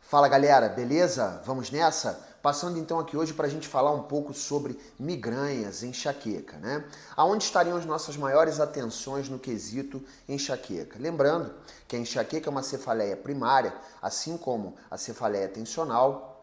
Fala galera, beleza? Vamos nessa? Passando então aqui hoje para a gente falar um pouco sobre migrânias, enxaqueca, né? Aonde estariam as nossas maiores atenções no quesito enxaqueca? Lembrando que a enxaqueca é uma cefaleia primária, assim como a cefaleia tensional,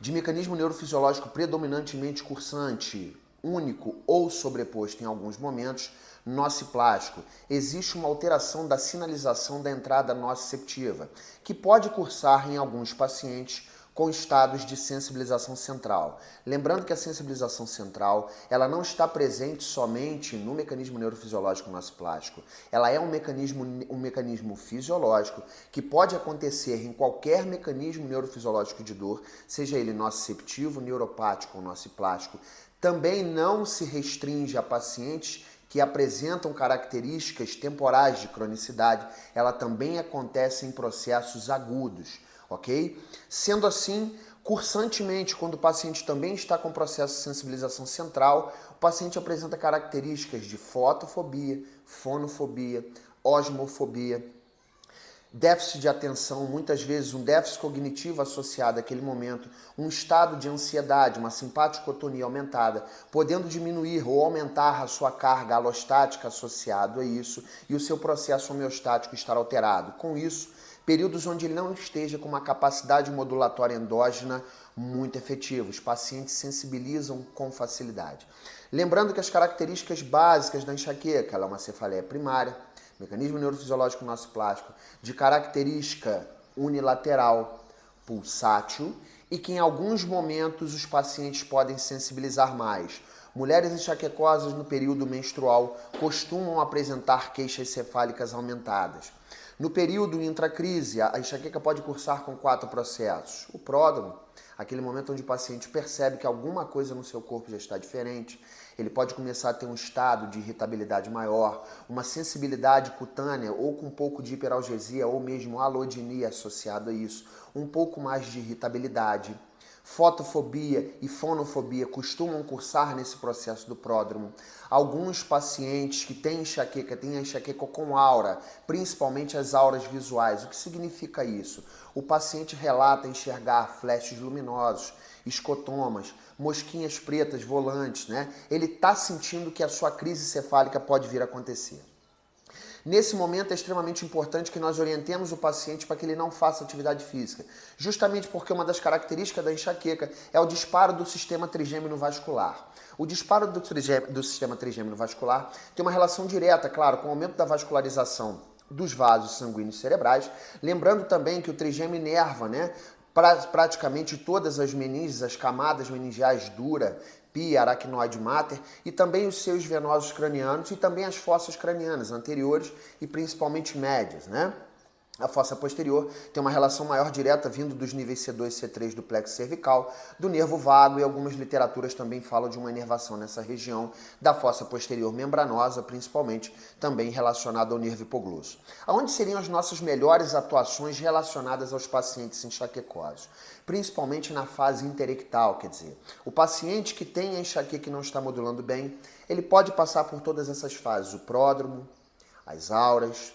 de mecanismo neurofisiológico predominantemente cursante, único ou sobreposto em alguns momentos, nociplástico. Existe uma alteração da sinalização da entrada nociceptiva, que pode cursar em alguns pacientes com estados de sensibilização central. Lembrando que a sensibilização central, ela não está presente somente no mecanismo neurofisiológico nociplástico. Ela é um mecanismo fisiológico que pode acontecer em qualquer mecanismo neurofisiológico de dor, seja ele nociceptivo, neuropático ou nociplástico. Também não se restringe a pacientes que apresentam características temporais de cronicidade, ela também acontece em processos agudos, ok? Sendo assim, cursantemente, quando o paciente também está com processo de sensibilização central, o paciente apresenta características de fotofobia, fonofobia, osmofobia, déficit de atenção, muitas vezes um déficit cognitivo associado àquele momento, um estado de ansiedade, uma simpaticotonia aumentada, podendo diminuir ou aumentar a sua carga alostática associado a isso e o seu processo homeostático estar alterado. Com isso, períodos onde ele não esteja com uma capacidade modulatória endógena muito efetiva. Os pacientes sensibilizam com facilidade. Lembrando que as características básicas da enxaqueca, ela é uma cefaleia primária, mecanismo neurofisiológico nociplástico, de característica unilateral, pulsátil, e que em alguns momentos os pacientes podem sensibilizar mais. Mulheres enxaquecosas no período menstrual costumam apresentar queixas cefálicas aumentadas. No período intracrise, a enxaqueca pode cursar com 4 processos. O pródromo, aquele momento onde o paciente percebe que alguma coisa no seu corpo já está diferente. Ele pode começar a ter um estado de irritabilidade maior, uma sensibilidade cutânea ou com um pouco de hiperalgesia ou mesmo alodinia associado a isso, um pouco mais de irritabilidade. Fotofobia e fonofobia costumam cursar nesse processo do pródromo. Alguns pacientes que têm a enxaqueca com aura, principalmente as auras visuais. O que significa isso? O paciente relata enxergar flashes luminosos, escotomas, mosquinhas pretas volantes, né? Ele está sentindo que a sua crise cefálica pode vir a acontecer. Nesse momento é extremamente importante que nós orientemos o paciente para que ele não faça atividade física, justamente porque uma das características da enxaqueca é o disparo do sistema trigêmino vascular. O disparo do sistema trigêmino vascular tem uma relação direta, claro, com o aumento da vascularização dos vasos sanguíneos cerebrais, lembrando também que o trigêmeo inerva, né, praticamente todas as meninges, as camadas meningiais dura, pia, aracnoide mater, e também os seios venosos cranianos e também as fossas cranianas anteriores e principalmente médias, né? A fossa posterior tem uma relação maior direta vindo dos níveis C2 e C3 do plexo cervical, do nervo vago, e algumas literaturas também falam de uma inervação nessa região da fossa posterior membranosa, principalmente também relacionada ao nervo hipoglosso. Aonde seriam as nossas melhores atuações relacionadas aos pacientes enxaquecosos? Principalmente na fase interectal, quer dizer, o paciente que tem a enxaqueca e não está modulando bem, ele pode passar por todas essas fases, o pródromo, as auras,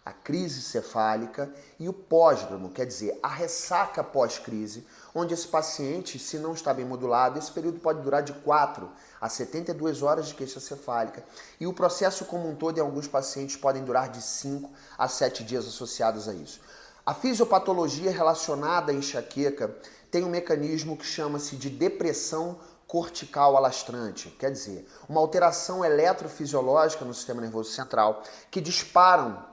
a crise cefálica e o pós-dromo, quer dizer, a ressaca pós-crise, onde esse paciente, se não está bem modulado, esse período pode durar de 4 a 72 horas de queixa cefálica e o processo como um todo em alguns pacientes podem durar de 5 a 7 dias associados a isso. A fisiopatologia relacionada à enxaqueca tem um mecanismo que chama-se de depressão cortical alastrante, quer dizer, uma alteração eletrofisiológica no sistema nervoso central que disparam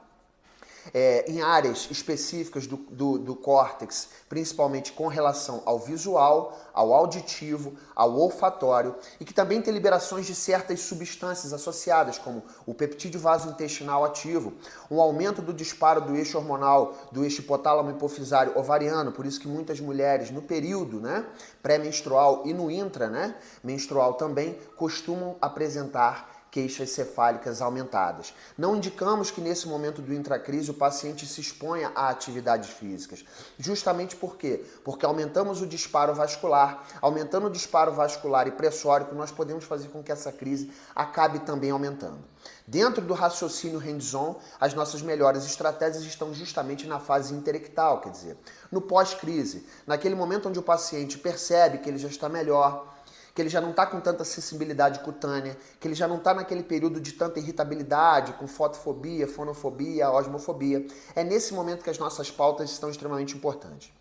em áreas específicas do córtex, principalmente com relação ao visual, ao auditivo, ao olfatório, e que também tem liberações de certas substâncias associadas, como o peptídeo vasointestinal ativo, um aumento do disparo do eixo hormonal, do eixo hipotálamo hipofisário ovariano, por isso que muitas mulheres no período, né, pré-menstrual e no intra, né, menstrual também, costumam apresentar queixas cefálicas aumentadas. Não indicamos que nesse momento do intracrise o paciente se exponha a atividades físicas. Justamente por quê? Porque aumentamos o disparo vascular. Aumentando o disparo vascular e pressórico, nós podemos fazer com que essa crise acabe também aumentando. Dentro do raciocínio hands-on, as nossas melhores estratégias estão justamente na fase interectal, quer dizer, no pós-crise, naquele momento onde o paciente percebe que ele já está melhor, que ele já não está com tanta sensibilidade cutânea, que ele já não está naquele período de tanta irritabilidade, com fotofobia, fonofobia, osmofobia. É nesse momento que as nossas pautas estão extremamente importantes.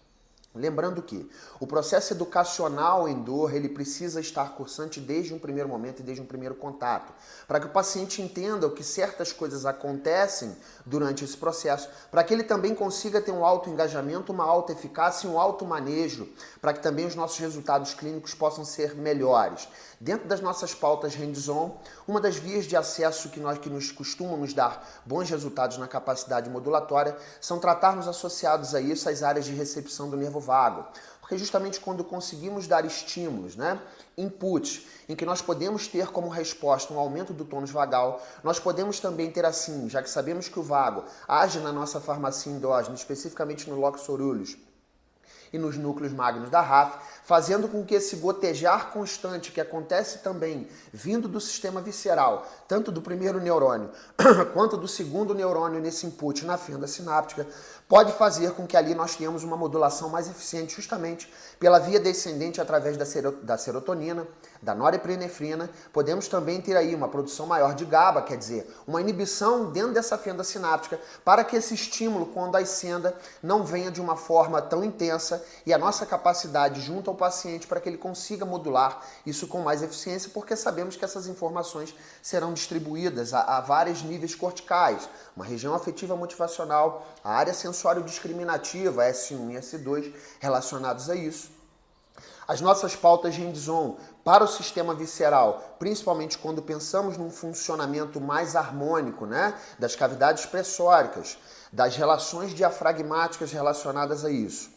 Lembrando que o processo educacional em dor, ele precisa estar cursante desde um primeiro momento e desde um primeiro contato, para que o paciente entenda que certas coisas acontecem durante esse processo, para que ele também consiga ter um alto engajamento, uma alta eficácia e um alto manejo, para que também os nossos resultados clínicos possam ser melhores. Dentro das nossas pautas hands-on, uma das vias de acesso que nos costumam nos dar bons resultados na capacidade modulatória são tratarmos associados a isso as áreas de recepção do nervo vago. Porque justamente quando conseguimos dar estímulos, inputs, em que nós podemos ter como resposta um aumento do tônus vagal, nós podemos também ter assim, já que sabemos que o vago age na nossa farmácia endógena, especificamente no locus coeruleus, e nos núcleos magnos da RAF, fazendo com que esse gotejar constante que acontece também vindo do sistema visceral, tanto do primeiro neurônio quanto do segundo neurônio nesse input na fenda sináptica, pode fazer com que ali nós tenhamos uma modulação mais eficiente justamente pela via descendente através da serotonina, da norepinefrina. Podemos também ter aí uma produção maior de GABA, quer dizer, uma inibição dentro dessa fenda sináptica para que esse estímulo, quando ascenda, não venha de uma forma tão intensa e a nossa capacidade junto ao paciente para que ele consiga modular isso com mais eficiência, porque sabemos que essas informações serão distribuídas a vários níveis corticais, uma região afetiva motivacional, a área sensório-discriminativa, S1 e S2, relacionados a isso. As nossas pautas hands-on para o sistema visceral, principalmente quando pensamos num funcionamento mais harmônico, das cavidades pressóricas, das relações diafragmáticas relacionadas a isso.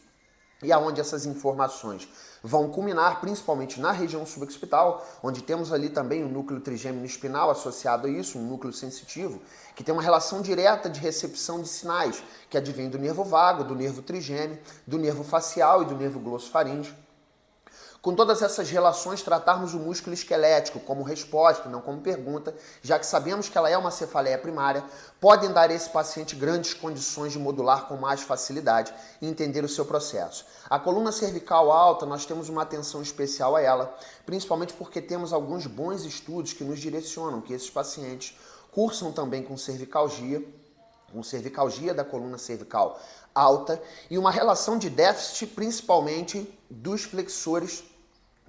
E aonde essas informações vão culminar principalmente na região suboccipital, onde temos ali também o núcleo trigêmeo espinal associado a isso, um núcleo sensitivo, que tem uma relação direta de recepção de sinais, que advém do nervo vago, do nervo trigêmeo, do nervo facial e do nervo glossofaríngeo. Com todas essas relações, tratarmos o músculo esquelético como resposta, não como pergunta, já que sabemos que ela é uma cefaleia primária, podem dar a esse paciente grandes condições de modular com mais facilidade e entender o seu processo. A coluna cervical alta, nós temos uma atenção especial a ela, principalmente porque temos alguns bons estudos que nos direcionam que esses pacientes cursam também com cervicalgia da coluna cervical alta e uma relação de déficit principalmente dos flexores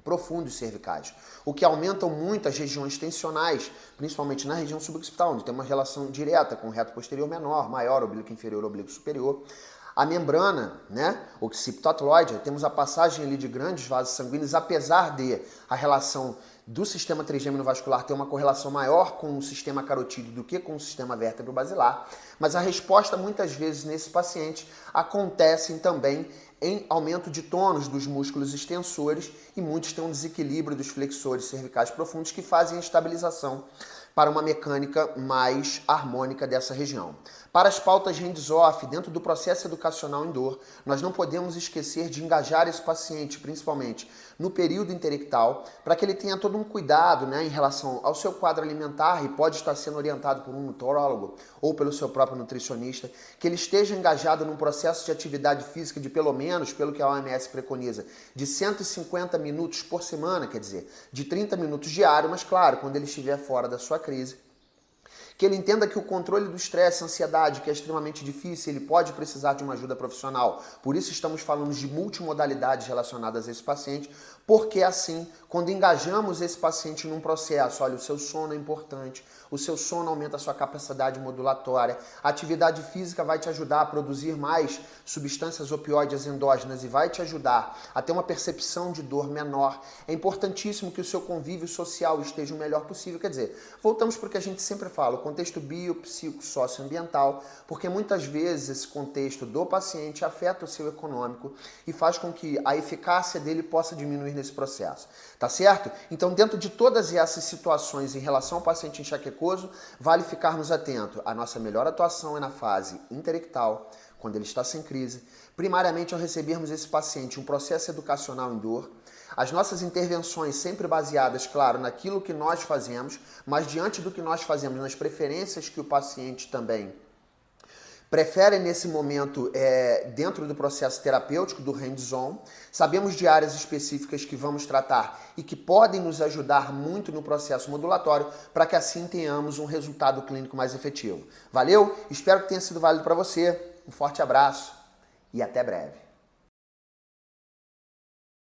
profundos cervicais, o que aumenta muito as regiões tensionais, principalmente na região suboccipital, onde tem uma relação direta com o reto posterior menor, maior, oblíquo inferior, oblíquo superior. A membrana, occipitotloide, temos a passagem ali de grandes vasos sanguíneos, apesar de a relação do sistema trigêmeo vascular ter uma correlação maior com o sistema carotídeo do que com o sistema vértebro-basilar, mas a resposta muitas vezes nesse paciente acontece também em aumento de tônus dos músculos extensores e muitos têm um desequilíbrio dos flexores cervicais profundos que fazem a estabilização para uma mecânica mais harmônica dessa região. Para as pautas hands-off, dentro do processo educacional em dor, nós não podemos esquecer de engajar esse paciente, principalmente no período interectal, para que ele tenha todo um cuidado em relação ao seu quadro alimentar e pode estar sendo orientado por um nutrólogo ou pelo seu próprio nutricionista, que ele esteja engajado num processo de atividade física de pelo menos, pelo que a OMS preconiza, de 150 minutos por semana, quer dizer, de 30 minutos diário, mas claro, quando ele estiver fora da sua crise. Que ele entenda que o controle do estresse, ansiedade, que é extremamente difícil, ele pode precisar de uma ajuda profissional. Por isso estamos falando de multimodalidades relacionadas a esse paciente, porque assim, quando engajamos esse paciente num processo, olha, o seu sono é importante, o seu sono aumenta a sua capacidade modulatória, a atividade física vai te ajudar a produzir mais substâncias opioides endógenas e vai te ajudar a ter uma percepção de dor menor. É importantíssimo que o seu convívio social esteja o melhor possível. Quer dizer, voltamos para o que a gente sempre fala, o contexto bio, psico, socioambiental, porque muitas vezes esse contexto do paciente afeta o seu econômico e faz com que a eficácia dele possa diminuir nesse processo, tá certo? Então, dentro de todas essas situações em relação ao paciente enxaquecoso, vale ficarmos atentos. A nossa melhor atuação é na fase interectal, quando ele está sem crise, primariamente ao recebermos esse paciente um processo educacional em dor, as nossas intervenções sempre baseadas, claro, naquilo que nós fazemos, mas diante do que nós fazemos, nas preferências que o paciente também prefere nesse momento dentro do processo terapêutico do hands-on. Sabemos de áreas específicas que vamos tratar e que podem nos ajudar muito no processo modulatório para que assim tenhamos um resultado clínico mais efetivo. Valeu? Espero que tenha sido válido para você. Um forte abraço e até breve.